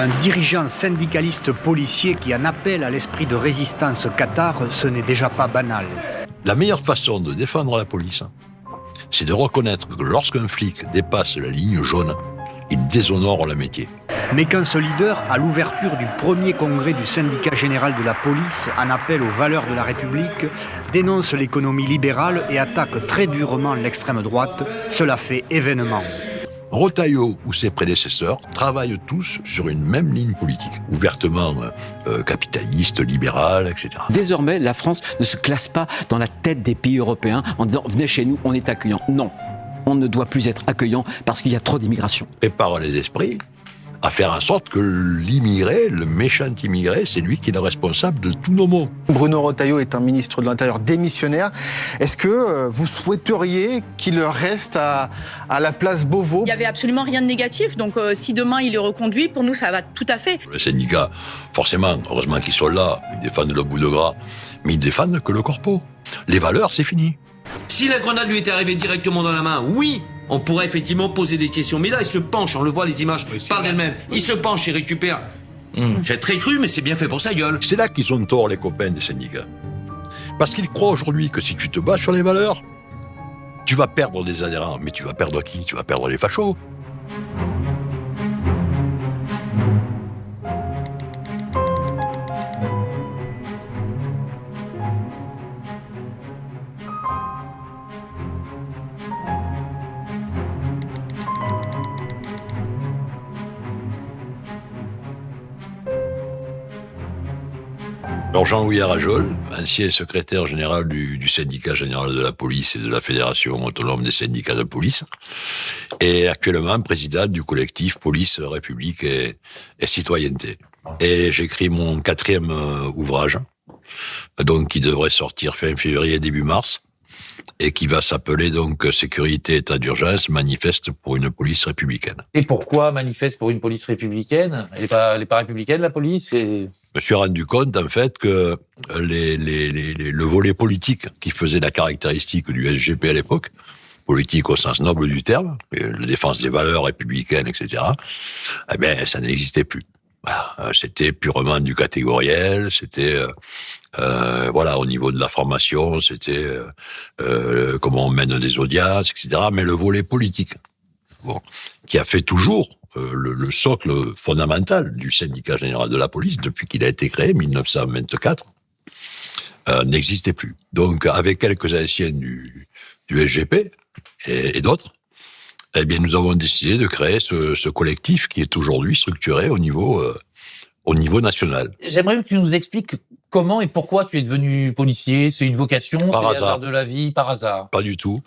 Un dirigeant syndicaliste policier qui en appelle à l'esprit de résistance cathare, ce n'est déjà pas banal. La meilleure façon de défendre la police, c'est de reconnaître que lorsqu'un flic dépasse la ligne jaune, il déshonore le métier. Mais quand ce leader, à l'ouverture du premier congrès du syndicat général de la police, en appelle aux valeurs de la République, dénonce l'économie libérale et attaque très durement l'extrême droite, cela fait événement. Retailleau ou ses prédécesseurs travaillent tous sur une même ligne politique, ouvertement capitaliste, libérale, etc. Désormais, la France ne se classe pas dans la tête des pays européens en disant « venez chez nous, on est accueillant ». Non, on ne doit plus être accueillant parce qu'il y a trop d'immigration. Prépare les esprits à faire en sorte que l'immigré, le méchant immigré, c'est lui qui est le responsable de tous nos maux. Bruno Retailleau est un ministre de l'Intérieur démissionnaire. Est-ce que vous souhaiteriez qu'il reste à la place Beauvau ? Il n'y avait absolument rien de négatif, donc si demain il est reconduit, pour nous ça va tout à fait. Les syndicats, forcément, heureusement qu'ils sont là, ils défendent le bout de gras, mais ils défendent que le corpo. Les valeurs, c'est fini. Si la grenade lui était arrivée directement dans la main, oui, on pourrait effectivement poser des questions. Mais là, il se penche, on le voit, les images parlent d'elles-mêmes. Il se penche, il récupère. J'ai très cru, mais c'est bien fait pour sa gueule. C'est là qu'ils ont tort, les copains des syndicats. Parce qu'ils croient aujourd'hui que si tu te bats sur les valeurs, tu vas perdre des adhérents. Mais tu vas perdre qui ? Tu vas perdre les fachos. Alors Jean-Louis Arajol, ancien secrétaire général du syndicat général de la police et de la Fédération autonome des syndicats de police, est actuellement président du collectif Police, République et Citoyenneté. Et j'écris mon 4e ouvrage, donc qui devrait sortir fin février, début mars, et qui va s'appeler donc Sécurité, état d'urgence, manifeste pour une police républicaine. Et pourquoi manifeste pour une police républicaine ? Elle n'est pas républicaine, la police ? Je me suis rendu compte, en fait, que le volet politique qui faisait la caractéristique du SGP à l'époque, politique au sens noble du terme, la défense des valeurs républicaines, etc., eh ben, ça n'existait plus. Voilà, c'était purement du catégoriel, c'était voilà, au niveau de la formation, c'était comment on mène des audiences, etc. Mais le volet politique, bon, qui a fait toujours le socle fondamental du syndicat général de la police depuis qu'il a été créé, 1924, n'existait plus. Donc, avec quelques anciens du SGP et d'autres, eh bien, nous avons décidé de créer ce collectif qui est aujourd'hui structuré au niveau national. J'aimerais que tu nous expliques comment et pourquoi tu es devenu policier. C'est une vocation, c'est le hasard de la vie, par hasard? Pas du tout.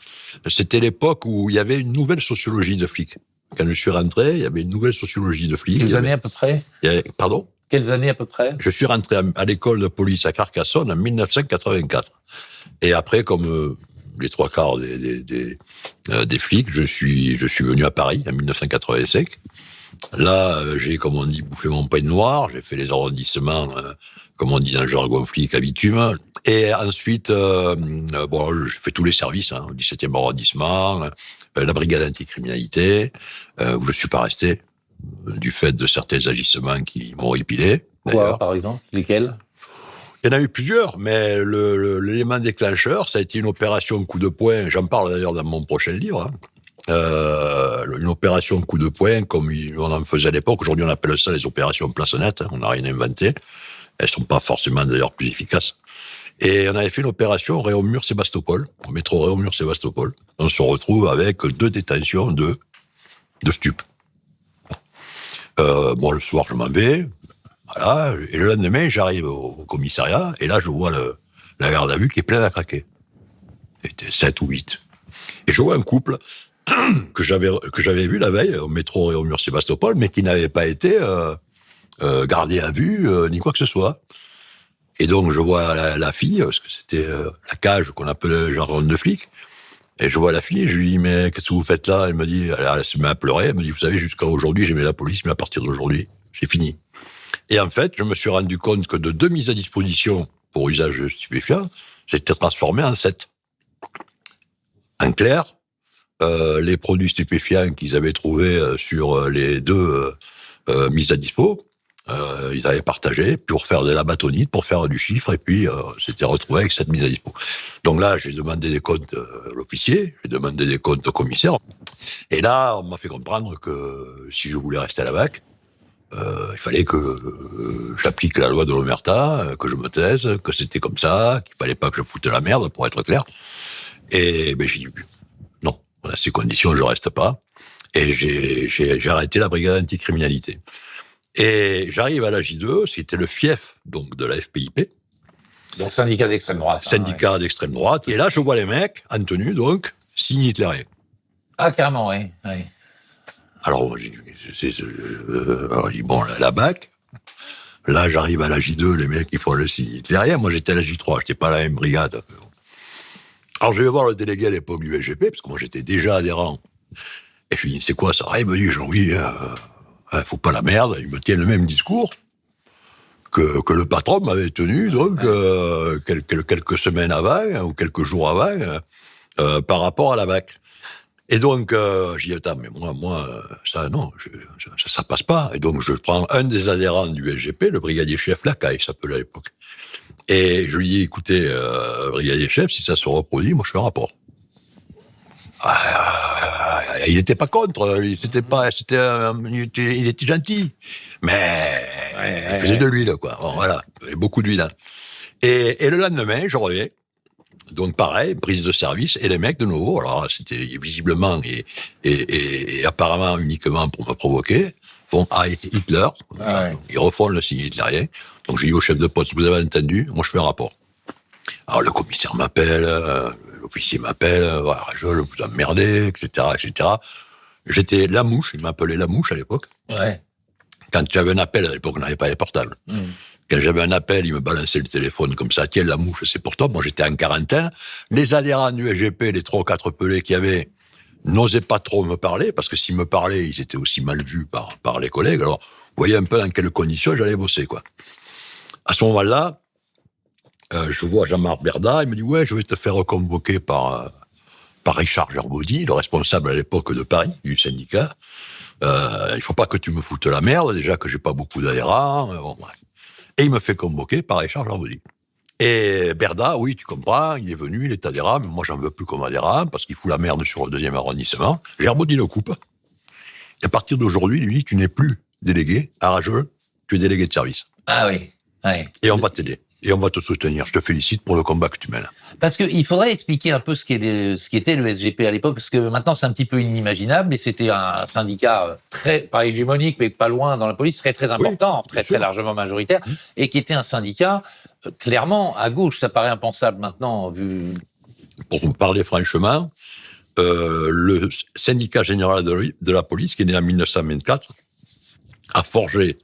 C'était l'époque où il y avait une nouvelle sociologie de flic. Quand je suis rentré, il y avait une nouvelle sociologie de flic. Quelles années à peu près? Pardon? Quelles années à peu près? Je suis rentré à l'école de police à Carcassonne en 1984. Et après, comme les trois quarts des flics, je suis venu à Paris en 1985. Là, j'ai, comme on dit, bouffé mon pain noir. J'ai fait les arrondissements, comme on dit dans le jargon flic, à bitume. Et ensuite, j'ai fait tous les services, au 17e arrondissement, la brigade anticriminalité, où je suis pas resté, du fait de certains agissements qui m'ont répilé. Quoi, par exemple? Lesquels? Il y en a eu plusieurs, mais l'élément déclencheur, ça a été une opération coup de poing. J'en parle d'ailleurs dans mon prochain livre. Une opération coup de poing, comme on en faisait à l'époque. Aujourd'hui, on appelle ça les opérations place nette. On n'a rien inventé. Elles sont pas forcément d'ailleurs plus efficaces. Et on avait fait une opération Réaumur-Sébastopol, au métro Réaumur-Sébastopol. On se retrouve avec 2 détentions de stupes. Le soir, je m'en vais. Voilà, et le lendemain, j'arrive au commissariat, et là, je vois la garde à vue qui est pleine à craquer. C'était 7 ou 8. Et je vois un couple que j'avais vu la veille au métro Réaumur-Sébastopol, mais qui n'avait pas été gardé à vue, ni quoi que ce soit. Et donc, je vois la fille, parce que c'était la cage qu'on appelait le jargon de flic, et je vois la fille, et je lui dis, mais qu'est-ce que vous faites là? Elle me dit, elle se met à pleurer, elle me dit, vous savez, jusqu'à aujourd'hui, j'aimais la police, mais à partir d'aujourd'hui, c'est fini. Et en fait, je me suis rendu compte que de 2 mises à disposition pour usage de stupéfiants, j'étais transformé en 7. En clair, les produits stupéfiants qu'ils avaient trouvés sur les 2 mise à dispo. Ils avaient partagé pour faire de la bâtonnite, pour faire du chiffre, et puis s'était retrouvé avec cette mise à dispo. Donc là, j'ai demandé des comptes à l'officier, j'ai demandé des comptes au commissaire, et là, on m'a fait comprendre que si je voulais rester à la BAC, il fallait que j'applique la loi de l'Omerta, que je me taise, que c'était comme ça, qu'il fallait pas que je foute la merde, pour être clair. Et j'ai dit non, à ces conditions, je reste pas. Et j'ai arrêté la brigade anticriminalité. Et j'arrive à la J2, c'était le fief donc de la FPIP. Donc syndicat d'extrême droite. Syndicat d'extrême droite. Et là, je vois les mecs en tenue, donc, signe hitlérien. Ah, carrément, oui. Alors, j'ai dit, bon, la BAC. Là, j'arrive à la J2, les mecs, ils font le signe hitlérien. Moi, j'étais à la J3, j'étais pas à la même brigade. Alors, je vais voir le délégué à l'époque du SGP, parce que moi, j'étais déjà adhérent. Et je lui dis, c'est quoi ça? Il me dit, Jean-Louis, faut pas la merde. Il me tient le même discours que le patron m'avait tenu, donc, quelques semaines avant, ou quelques jours avant, par rapport à la BAC. Et donc, j'ai dit, attends, mais moi, ça, non, ça passe pas. Et donc, je prends un des adhérents du SGP, le brigadier chef Lacaille, s'appelait à l'époque. Et je lui dis, écoutez, brigadier chef, si ça se reproduit, moi, je fais un rapport. Il n'était pas contre, il était gentil, mais il faisait de l'huile, quoi. Bon, voilà, beaucoup d'huile. Et le lendemain, je reviens. Donc pareil, prise de service, et les mecs de nouveau, alors c'était visiblement et apparemment uniquement pour me provoquer, font Hitler, ils refont le signe hitlérien. Donc j'ai dit au chef de poste, vous avez entendu, moi je fais un rapport. Alors le commissaire m'appelle, l'officier m'appelle, voilà, je vous emmerdez, etc., etc. J'étais la mouche, il m'appelait la mouche à l'époque. Ouais. Quand j'avais un appel, à l'époque on n'avait pas les portables. Quand j'avais un appel, il me balançait le téléphone comme ça. Tiens, la mouche, c'est pour toi. Moi, j'étais en quarantaine. Les adhérents du SGP, les 3 ou 4 pelés qu'il y avait, n'osaient pas trop me parler, parce que s'ils me parlaient, ils étaient aussi mal vus par les collègues. Alors, vous voyez un peu dans quelles conditions j'allais bosser, quoi. À ce moment-là, je vois Jean-Marc Berda, il me dit, ouais, je vais te faire convoquer par Richard Gerbaudy, le responsable à l'époque de Paris, du syndicat. Il faut pas que tu me foutes la merde, déjà que j'ai pas beaucoup d'adhérents. Bon, ouais. Et il me fait convoquer par Richard Gerbaudy. Et Berda, oui, tu comprends, il est venu, il est adhérent, mais moi, j'en veux plus comme adhérent, parce qu'il fout la merde sur le 2e arrondissement. Gerbaudy le coupe. Et à partir d'aujourd'hui, lui dit, tu n'es plus délégué à Rageux, tu es délégué de service. Ah oui, ouais. Et on va t'aider. Et on va te soutenir. Je te félicite pour le combat que tu mènes. Parce qu'il faudrait expliquer un peu ce qu'était le SGP à l'époque, parce que maintenant c'est un petit peu inimaginable, mais c'était un syndicat pas hégémonique, mais pas loin dans la police, très important, oui, très largement majoritaire, et qui était un syndicat clairement à gauche. Ça paraît impensable maintenant, vu... Pour vous parler franchement, le syndicat général de la police, qui est né en 1924, a forgé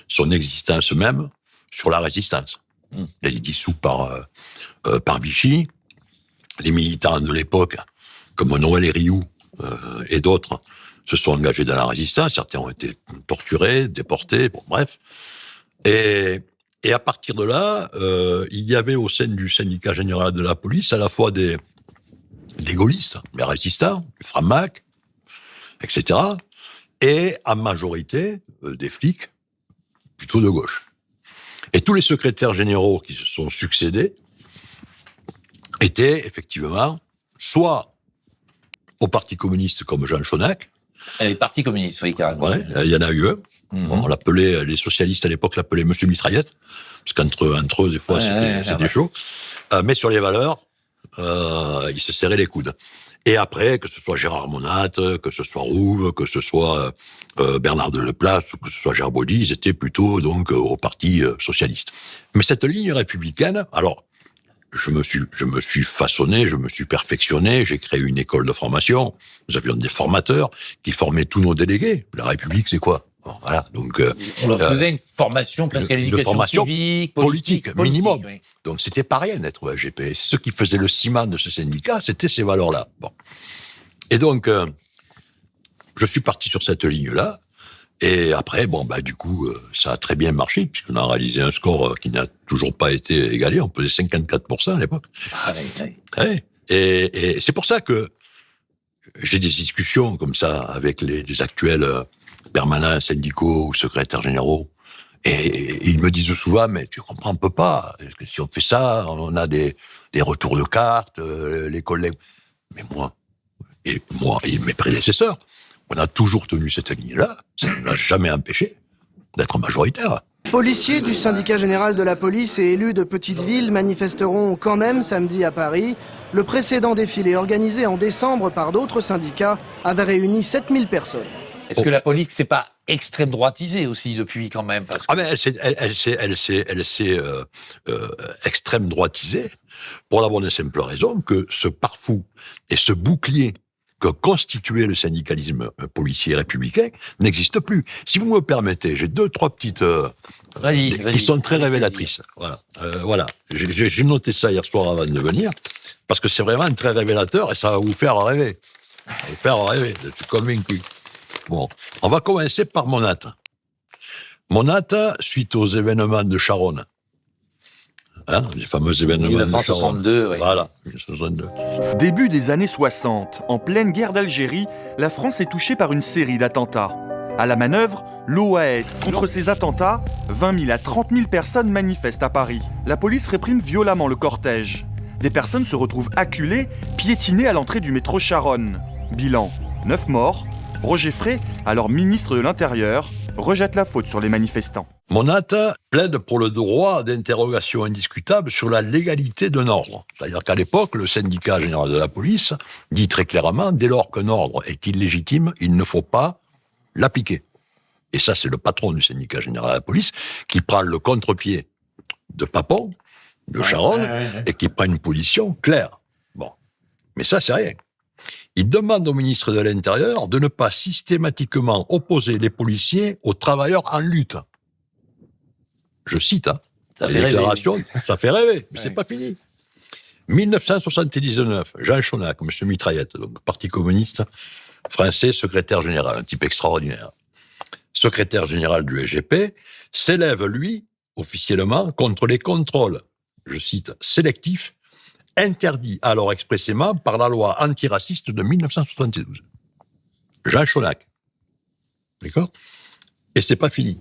son existence même sur la résistance. Il est dissous par Vichy. Les militants de l'époque, comme Noël et Rioux et d'autres, se sont engagés dans la résistance. Certains ont été torturés, déportés, bon, bref. Et à partir de là, il y avait au sein du syndicat général de la police à la fois des gaullistes, des résistants, des francs-macs, etc., et en majorité des flics plutôt de gauche. Et tous les secrétaires généraux qui se sont succédés étaient effectivement soit au Parti communiste comme Jean Chonac. Les partis communistes, oui, carrément. Ouais, il y en a eu un. On l'appelait, les socialistes à l'époque l'appelaient Monsieur Mitraillette, parce qu'entre eux, des fois, c'était chaud. Mais sur les valeurs, ils se serraient les coudes. Et après, que ce soit Gérard Monat, que ce soit Rouve, que ce soit Bernard Deleplace, que ce soit Gerbaudy, ils étaient plutôt donc au Parti socialiste. Mais cette ligne républicaine, alors, je me suis façonné, je me suis perfectionné, j'ai créé une école de formation. Nous avions des formateurs qui formaient tous nos délégués. La République, c'est quoi? Bon, voilà, donc on leur faisait une formation presque à l'éducation civique, politique, minimum. Oui. Donc c'était pas rien d'être au SGP. Ce qui faisait le ciment de ce syndicat, c'était ces valeurs-là. Bon. Et donc, je suis parti sur cette ligne-là. Et après, du coup, ça a très bien marché, puisqu'on a réalisé un score qui n'a toujours pas été égalé. On faisait 54% à l'époque. Ah, oui. Ouais. Et c'est pour ça que j'ai des discussions comme ça avec les actuels permanents, syndicaux ou secrétaires généraux. Et ils me disent souvent, mais tu comprends, on peut pas. Si on fait ça, on a des retours de cartes, les collègues. Mais moi et mes prédécesseurs, on a toujours tenu cette ligne-là. Ça ne l'a jamais empêché d'être majoritaire. Policiers du syndicat général de la police et élus de petites villes manifesteront quand même samedi à Paris. Le précédent défilé organisé en décembre par d'autres syndicats avait réuni 7000 personnes. Est-ce que la police s'est pas extrême droitisée aussi depuis quand même parce que... Ah mais elle s'est extrême droitisée pour la bonne et simple raison que ce pare-fou et ce bouclier que constituait le syndicalisme policier républicain n'existe plus. Si vous me permettez, j'ai 2-3 petites qui sont très révélatrices. Voilà. J'ai noté ça hier soir avant de venir parce que c'est vraiment très révélateur et ça va vous faire rêver. Je suis convaincu. Bon, on va commencer par Monat. Monat, suite aux événements de Charonne. Les fameux événements 1962, de Charonne. Oui. Voilà, 1962. Début des années 60, en pleine guerre d'Algérie, la France est touchée par une série d'attentats. À la manœuvre, l'OAS. Contre ces attentats, 20 000 à 30 000 personnes manifestent à Paris. La police réprime violemment le cortège. Des personnes se retrouvent acculées, piétinées à l'entrée du métro Charonne. Bilan, 9 morts. Roger Frey, alors ministre de l'Intérieur, rejette la faute sur les manifestants. Monat plaide pour le droit d'interrogation indiscutable sur la légalité d'un ordre. C'est-à-dire qu'à l'époque, le syndicat général de la police dit très clairement, dès lors qu'un ordre est illégitime, il ne faut pas l'appliquer. Et ça, c'est le patron du syndicat général de la police qui prend le contre-pied de Papon, de Charonne, et qui prend une position claire. Bon. Mais ça, c'est rien. Il demande au ministre de l'Intérieur de ne pas systématiquement opposer les policiers aux travailleurs en lutte. Je cite, les déclarations, ça fait rêver, mais c'est pas fini. 1979, Jean Chonac, M. Mitraillette, donc Parti communiste français, secrétaire général, un type extraordinaire, secrétaire général du SGP, s'élève, lui, officiellement, contre les contrôles, je cite, sélectifs, interdit alors expressément par la loi antiraciste de 1972. Jean Chonac. D'accord ? Et c'est pas fini.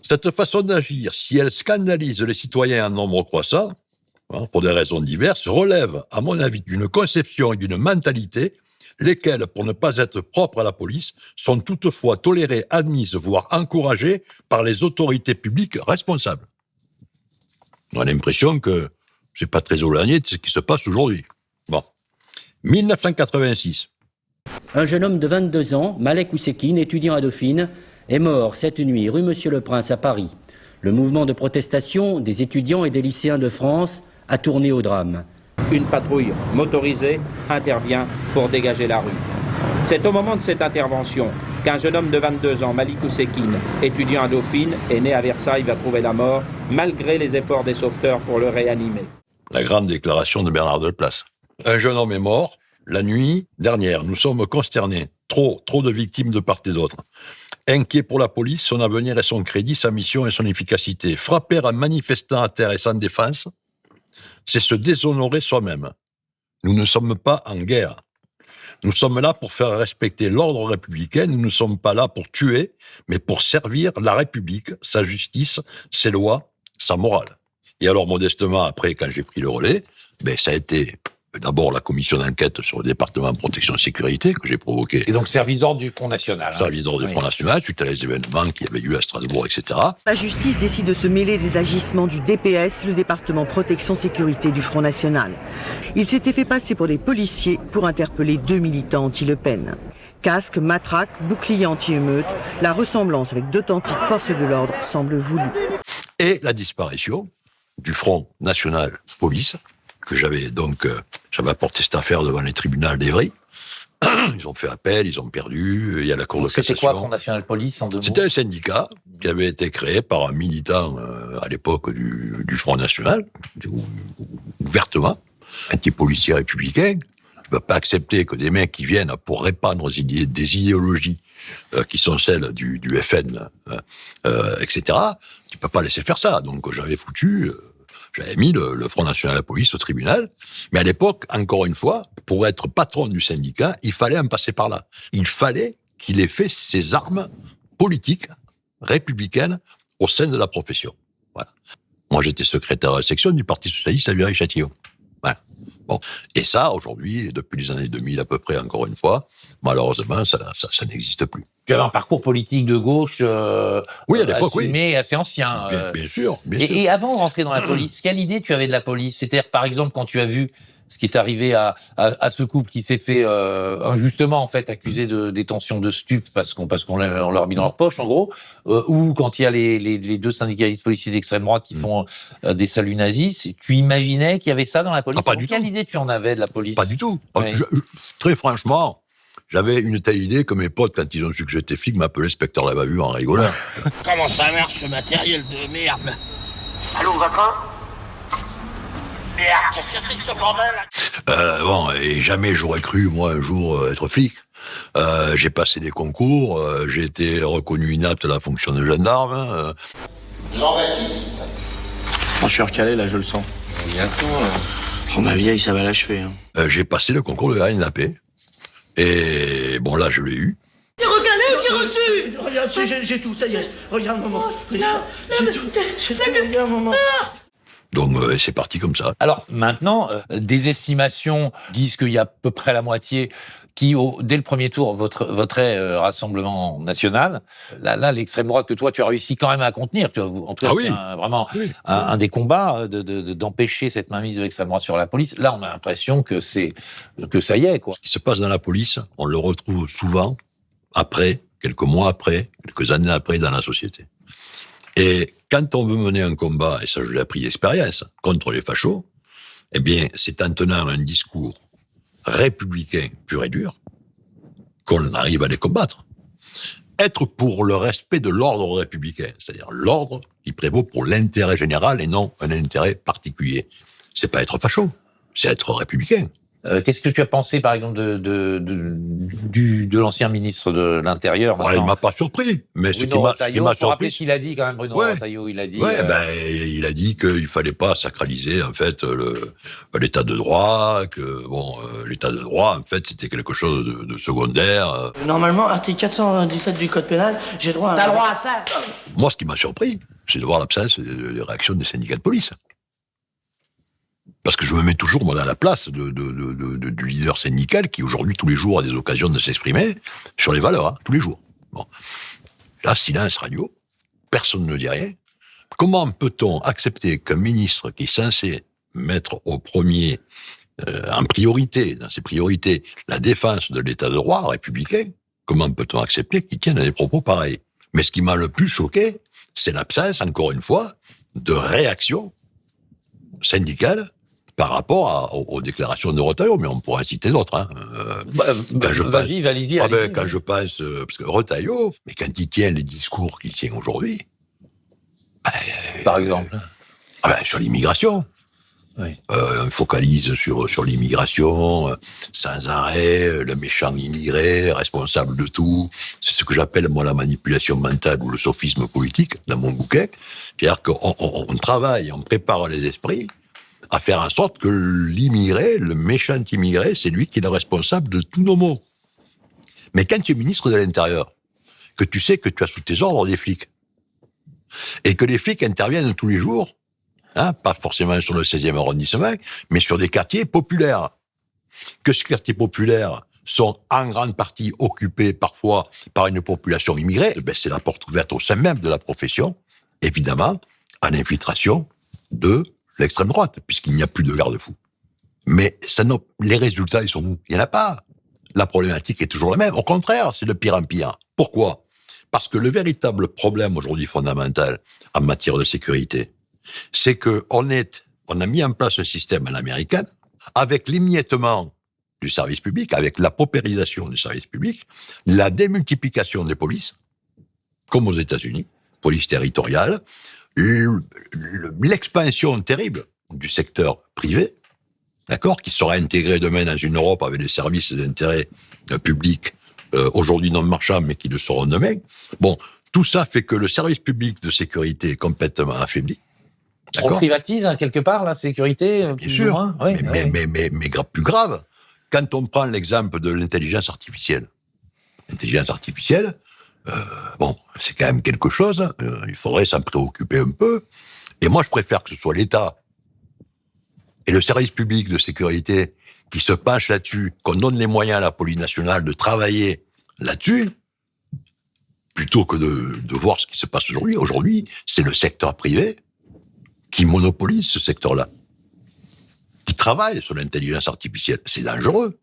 Cette façon d'agir, si elle scandalise les citoyens en nombre croissant, pour des raisons diverses, relève, à mon avis, d'une conception et d'une mentalité, lesquelles, pour ne pas être propres à la police, sont toutefois tolérées, admises, voire encouragées par les autorités publiques responsables. On a l'impression que c'est pas très éloigné de ce qui se passe aujourd'hui. Bon. 1986. Un jeune homme de 22 ans, Malek Oussekine, étudiant à Dauphine, est mort cette nuit rue Monsieur-le-Prince à Paris. Le mouvement de protestation des étudiants et des lycéens de France a tourné au drame. Une patrouille motorisée intervient pour dégager la rue. C'est au moment de cette intervention qu'un jeune homme de 22 ans, Malik Oussekine, étudiant à Dauphine, est né à Versailles, va trouver la mort, malgré les efforts des sauveteurs pour le réanimer. La grande déclaration de Bernard Delplace. Un jeune homme est mort la nuit dernière. Nous sommes consternés. Trop de victimes de part et d'autre. Inquiet pour la police, son avenir et son crédit, sa mission et son efficacité. Frapper un manifestant à terre et sans défense, c'est se déshonorer soi-même. Nous ne sommes pas en guerre. Nous sommes là pour faire respecter l'ordre républicain. Nous ne sommes pas là pour tuer, mais pour servir la République, sa justice, ses lois, sa morale. Et alors, modestement, après, quand j'ai pris le relais, ça a été d'abord la commission d'enquête sur le département de protection et sécurité que j'ai provoqué. Et donc, service d'ordre du Front National. Service d'ordre du Front National, suite à les événements qu'il y avait eu à Strasbourg, etc. La justice décide de se mêler des agissements du DPS, le département protection sécurité du Front National. Il s'était fait passer pour des policiers pour interpeller 2 militants anti-Le Pen. Casque, matraque, bouclier anti-émeute, la ressemblance avec d'authentiques forces de l'ordre semble voulue. Et la disparition du Front National Police, que j'avais apporté cette affaire devant les tribunaux d'Évry. Ils ont fait appel, ils ont perdu, il y a la Cour de cassation. C'était quoi, Front National Police, en 2 mots ? C'était un syndicat qui avait été créé par un militant à l'époque du Front National, ouvertement, anti-policier républicain. Tu ne peux pas accepter que des mecs qui viennent pour répandre des idéologies qui sont celles du FN, etc., tu ne peux pas laisser faire ça. Donc j'avais mis le Front National de la Police au tribunal. Mais à l'époque, encore une fois, pour être patron du syndicat, il fallait en passer par là. Il fallait qu'il ait fait ses armes politiques, républicaines, au sein de la profession. Voilà. Moi, j'étais secrétaire de section du Parti Socialiste à Viry-Châtillon. Voilà. Bon. Et ça, aujourd'hui, depuis les années 2000 à peu près, encore une fois, malheureusement, ça n'existe plus. Tu avais un parcours politique de gauche oui, à l'époque, assumé, assez ancien. Bien sûr. Et avant de rentrer dans la police, quelle idée tu avais de la police? C'est-à-dire, par exemple, quand tu as vu ce qui est arrivé à ce couple qui s'est fait injustement en fait accusé de détention de stupes parce qu'on leur a mis dans leur poche en gros, ou quand il y a les deux syndicalistes policiers d'extrême droite qui font des saluts nazis, tu imaginais qu'il y avait ça dans la police? Pas du tout. Quelle idée tu en avais de la police? Pas du tout. Ouais. Très franchement, j'avais une telle idée que mes potes, quand ils ont su que j'étais flic, m'appelaient Spectre la Bavure en rigolant. Comment ça marche ce matériel de merde? Allô, Vacant? Merde, qu'est-ce que c'est que ce bordel? Bon, et jamais j'aurais cru, moi, un jour, être flic. J'ai passé des concours, j'ai été reconnu inapte à la fonction de gendarme. Jean-Baptiste. Je suis recalé, là, je le sens. Bientôt. Oh, ma vieille, ça va l'achever. Hein. J'ai passé le concours de RNAP. Et bon, là, je l'ai eu. T'es recalé ou t'es reçu? Regarde, j'ai tout, ça y est. Regarde, maman. Regarde, j'ai tout. Regarde, maman. Donc, c'est parti comme ça. Alors maintenant, des estimations disent qu'il y a à peu près la moitié qui, dès le premier tour, voterait Rassemblement National. Là, l'extrême droite que toi, tu as réussi quand même à contenir. Tu vois, en tout cas, c'est vraiment un des combats d'empêcher cette mainmise de l'extrême droite sur la police. Là, on a l'impression que ça y est, quoi. Ce qui se passe dans la police, on le retrouve souvent après, quelques mois après, quelques années après, dans la société. Et quand on veut mener un combat, et ça je l'ai appris d'expérience, contre les fachos, eh bien, c'est en tenant un discours républicain pur et dur qu'on arrive à les combattre. Être pour le respect de l'ordre républicain, c'est-à-dire l'ordre qui prévaut pour l'intérêt général et non un intérêt particulier. C'est pas être facho, c'est être républicain. Qu'est-ce que tu as pensé, par exemple, de l'ancien ministre de l'Intérieur? Il m'a pas surpris, mais ce qui m'a surpris, ce qu'il a dit quand même, Bruno Retailleau, il a dit. Il a dit qu'il fallait pas sacraliser en fait l'état de droit, que l'état de droit en fait c'était quelque chose de secondaire. Normalement, article 417 du code pénal, j'ai droit à. T'as droit à ça. Moi, ce qui m'a surpris, c'est de voir l'absence des réactions des syndicats de police. Parce que je me mets toujours, moi, dans la place du leader syndical qui, aujourd'hui, tous les jours, a des occasions de s'exprimer sur les valeurs, hein, tous les jours. Bon. Là, silence radio, personne ne dit rien. Comment peut-on accepter qu'un ministre qui est censé mettre en priorité, dans ses priorités, la défense de l'état de droit républicain, comment peut-on accepter qu'il tienne des propos pareils? Mais ce qui m'a le plus choqué, c'est l'absence, encore une fois, de réaction syndicale par rapport aux déclarations de Retailleau, mais on pourrait en citer d'autres. Hein. Allez-y. Quand je pense, parce que Retailleau, mais quand il tient les discours qu'il tient aujourd'hui, par exemple, sur l'immigration, on focalise sur l'immigration, sans arrêt, le méchant immigré, responsable de tout. C'est ce que j'appelle, moi, la manipulation mentale ou le sophisme politique, dans mon bouquin. C'est-à-dire qu'on travaille, on prépare les esprits à faire en sorte que l'immigré, le méchant immigré, c'est lui qui est le responsable de tous nos maux. Mais quand tu es ministre de l'Intérieur, que tu sais que tu as sous tes ordres des flics, et que les flics interviennent tous les jours, pas forcément sur le 16e arrondissement, mais sur des quartiers populaires, que ces quartiers populaires sont en grande partie occupés parfois par une population immigrée, c'est la porte ouverte au sein même de la profession, évidemment, à l'infiltration de l'extrême droite, puisqu'il n'y a plus de garde-fous. Mais les résultats, ils sont où? Il n'y en a pas. La problématique est toujours la même. Au contraire, c'est de pire en pire. Pourquoi? Parce que le véritable problème aujourd'hui fondamental en matière de sécurité, c'est qu'on a mis en place un système à l'américaine, avec l'émiettement du service public, avec la paupérisation du service public, la démultiplication des polices, comme aux États-Unis, police territoriale, l'expansion terrible du secteur privé, d'accord, qui sera intégré demain dans une Europe avec des services d'intérêt public, aujourd'hui non marchands, mais qui le seront demain. Bon, tout ça fait que le service public de sécurité est complètement affaibli. On privatise, quelque part, la sécurité, bien sûr, mais plus grave, quand on prend l'exemple de l'intelligence artificielle, L'intelligence artificielle, c'est quand même quelque chose, il faudrait s'en préoccuper un peu. Et moi, je préfère que ce soit l'État et le service public de sécurité qui se penchent là-dessus, qu'on donne les moyens à la police nationale de travailler là-dessus, plutôt que de voir ce qui se passe aujourd'hui. Aujourd'hui, c'est le secteur privé qui monopolise ce secteur-là, qui travaille sur l'intelligence artificielle. C'est dangereux.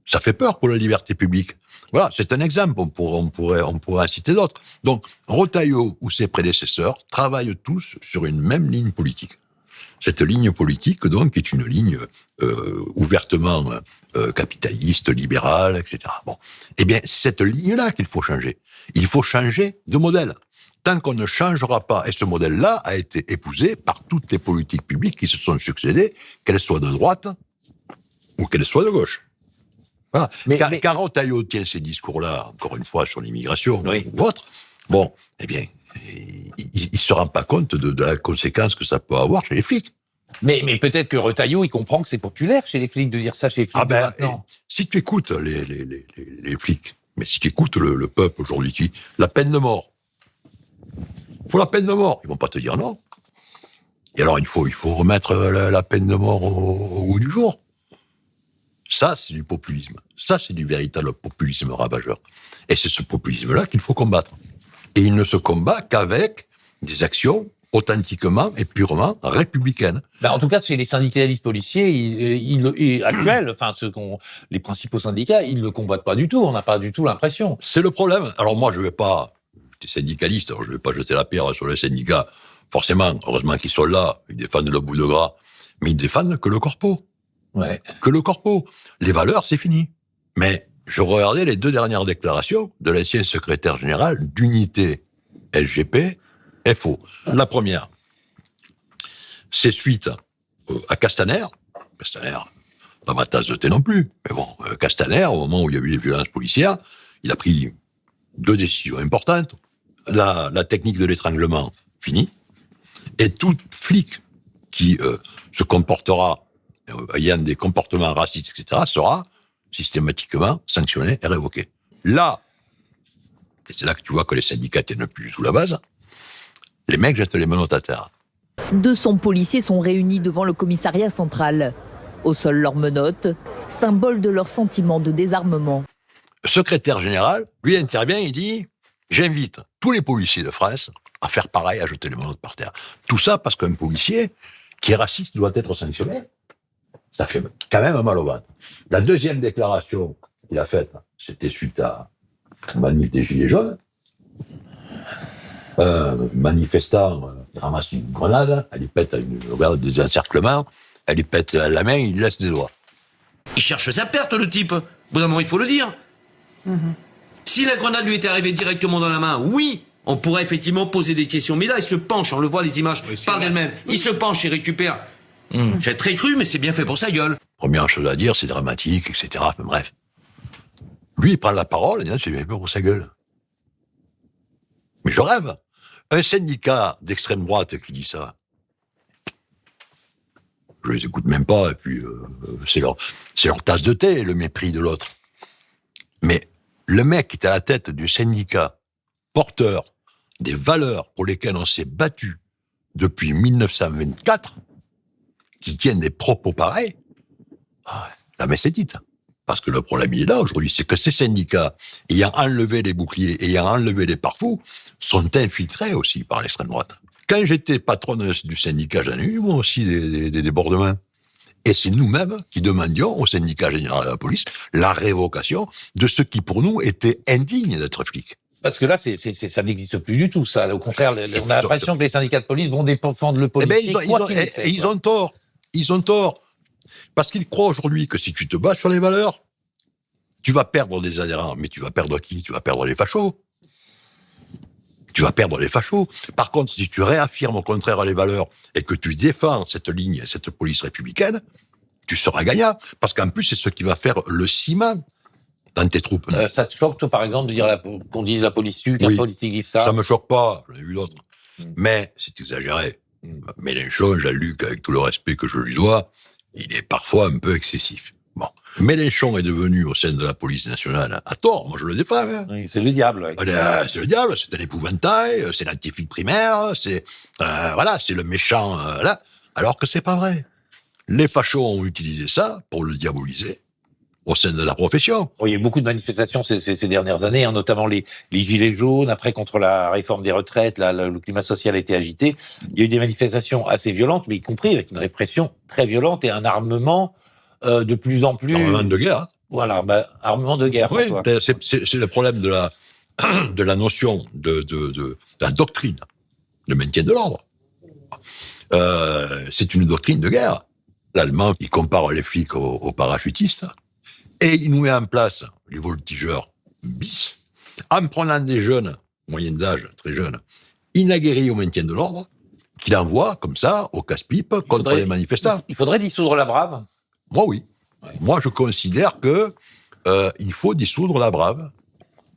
Ça fait peur pour la liberté publique. Voilà, c'est un exemple, on pourrait en citer d'autres. Donc, Retailleau ou ses prédécesseurs travaillent tous sur une même ligne politique. Cette ligne politique, donc, est une ligne ouvertement capitaliste, libérale, etc. Bon. Eh bien, c'est cette ligne-là qu'il faut changer. Il faut changer de modèle. Tant qu'on ne changera pas, et ce modèle-là a été épousé par toutes les politiques publiques qui se sont succédées, qu'elles soient de droite ou qu'elles soient de gauche. Voilà. Quand Retailleau tient ces discours-là, encore une fois, sur l'immigration ou autre, eh bien, il ne se rend pas compte de la conséquence que ça peut avoir chez les flics. Mais peut-être que Retailleau, il comprend que c'est populaire chez les flics de dire ça chez les flics de maintenant. Si tu écoutes les flics, mais si tu écoutes le peuple aujourd'hui, la peine de mort. Il faut la peine de mort. Ils ne vont pas te dire non. Et alors, il faut remettre la peine de mort au goût du jour. Ça, c'est du populisme. Ça, c'est du véritable populisme ravageur. Et c'est ce populisme-là qu'il faut combattre. Et il ne se combat qu'avec des actions authentiquement et purement républicaines. En tout cas, chez les syndicalistes policiers actuels, les principaux syndicats, ils ne le combattent pas du tout. On n'a pas du tout l'impression. C'est le problème. Alors moi, je ne vais pas... J'étais syndicaliste, alors je ne vais pas jeter la pierre sur les syndicats. Forcément, heureusement qu'ils sont là, ils défendent le bout de gras. Mais ils défendent que le corpo. Ouais. Que le corpo. Les valeurs, c'est fini. Mais je regardais les 2 dernières déclarations de l'ancien secrétaire général d'unité LGP FO. La première, c'est suite à Castaner. Castaner, pas ma tasse de thé non plus, mais bon, Castaner, au moment où il y a eu les violences policières, il a pris 2 décisions importantes. La technique de l'étranglement, fini. Et tout flic qui se comportera ayant des comportements racistes, etc., sera systématiquement sanctionné et révoqué. Là, et c'est là que tu vois que les syndicats tiennent plus sous la base, les mecs jettent les menottes à terre. 200 policiers sont réunis devant le commissariat central. Au sol, leurs menottes, symbole de leur sentiment de désarmement. Le secrétaire général, lui, intervient, il dit « J'invite tous les policiers de France à faire pareil, à jeter les menottes par terre. » Tout ça parce qu'un policier qui est raciste doit être sanctionné. Ça fait quand même mal au ventre. La deuxième déclaration qu'il a faite, c'était suite à la manif des Gilets jaunes. Manifestant, il ramasse une grenade, elle lui pète des encerclements, elle lui pète la main, il lui laisse des doigts. Il cherche sa perte, le type. Au bout d'un moment, il faut le dire. Si la grenade lui était arrivée directement dans la main, oui, on pourrait effectivement poser des questions. Mais là, il se penche, on le voit, les images parlent d'elles-mêmes. Il se penche, il récupère. J'ai très cru, mais c'est bien fait pour sa gueule. Première chose à dire, c'est dramatique, etc. Bref. Lui, il prend la parole, et dit, c'est bien fait pour sa gueule. Mais je rêve. Un syndicat d'extrême droite qui dit ça, je les écoute même pas, et puis c'est leur tasse de thé, le mépris de l'autre. Mais le mec qui est à la tête du syndicat porteur des valeurs pour lesquelles on s'est battu depuis 1924, qui tiennent des propos pareils, la messe est dite. Parce que le problème, il est là aujourd'hui, c'est que ces syndicats, ayant enlevé les boucliers, ayant enlevé les pare-fous, sont infiltrés aussi par l'extrême droite. Quand j'étais patron du syndicat, j'en ai eu moi aussi des débordements. Et c'est nous-mêmes qui demandions au syndicat général de la police la révocation de ce qui, pour nous, était indigne d'être flic. Parce que là, ça n'existe plus du tout, ça. Au contraire, on a l'impression que les syndicats de police vont défendre le policier. Ils ont tort. Ils ont tort. Parce qu'ils croient aujourd'hui que si tu te bats sur les valeurs, tu vas perdre des adhérents. Mais tu vas perdre qui ? Tu vas perdre les fachos. Tu vas perdre les fachos. Par contre, si tu réaffirmes au contraire les valeurs et que tu défends cette ligne, cette police républicaine, tu seras gagnant. Parce qu'en plus, c'est ce qui va faire le ciment dans tes troupes. Ça te choque, toi, par exemple, de dire qu'on dise la police tue, qu'un policier dit ça ? Ça me choque pas, j'en ai vu d'autres. Mais c'est exagéré. Mélenchon, Jean-Luc, avec tout le respect que je lui dois, il est parfois un peu excessif. Bon. Mélenchon est devenu au sein de la police nationale à tort, moi je le défends. Hein. Oui, c'est le diable. Ouais. C'est le diable, c'est un épouvantail, c'est l'antifique primaire, c'est c'est le méchant là. Alors que c'est pas vrai. Les fachos ont utilisé ça pour le diaboliser au sein de la profession. Il y a eu beaucoup de manifestations ces dernières années, hein, notamment les gilets jaunes, après contre la réforme des retraites, le climat social a été agité. Il y a eu des manifestations assez violentes, mais y compris avec une répression très violente et un armement de plus en plus... Armement de guerre. Voilà, armement de guerre. Oui, c'est le problème de la notion de la doctrine de maintien de l'ordre. C'est une doctrine de guerre. L'Allemand, il compare les flics aux parachutistes, et il nous met en place les voltigeurs bis, en prenant des jeunes, moyenne d'âge, très jeunes, inaguerris au maintien de l'ordre, qu'il envoie comme ça au casse-pipe contre les manifestants. Il faudrait dissoudre la Brave. Moi, oui. Ouais. Moi, je considère que il faut dissoudre la Brave.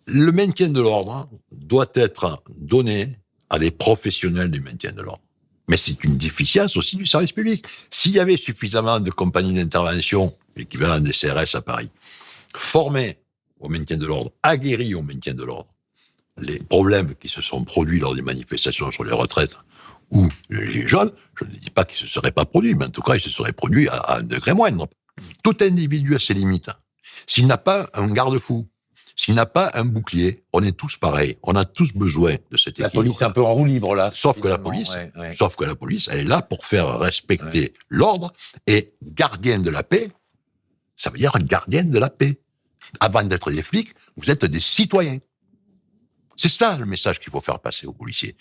Le maintien de l'ordre doit être donné à des professionnels du maintien de l'ordre. Mais c'est une déficience aussi du service public. S'il y avait suffisamment de compagnies d'intervention, l'équivalent des CRS à Paris, formées au maintien de l'ordre, aguerries au maintien de l'ordre, les problèmes qui se sont produits lors des manifestations sur les retraites ou les gilets jaunes, je ne dis pas qu'ils ne se seraient pas produits, mais en tout cas, ils se seraient produits à un degré moindre. Tout individu a ses limites. S'il n'a pas un garde-fou, s'il n'a pas un bouclier, on est tous pareils. On a tous besoin de cette équipe. La police est un peu en roue libre, là. Sauf que la police, elle est là pour faire respecter l'ordre, et gardien de la paix, ça veut dire gardien de la paix. Avant d'être des flics, vous êtes des citoyens. C'est ça le message qu'il faut faire passer aux policiers.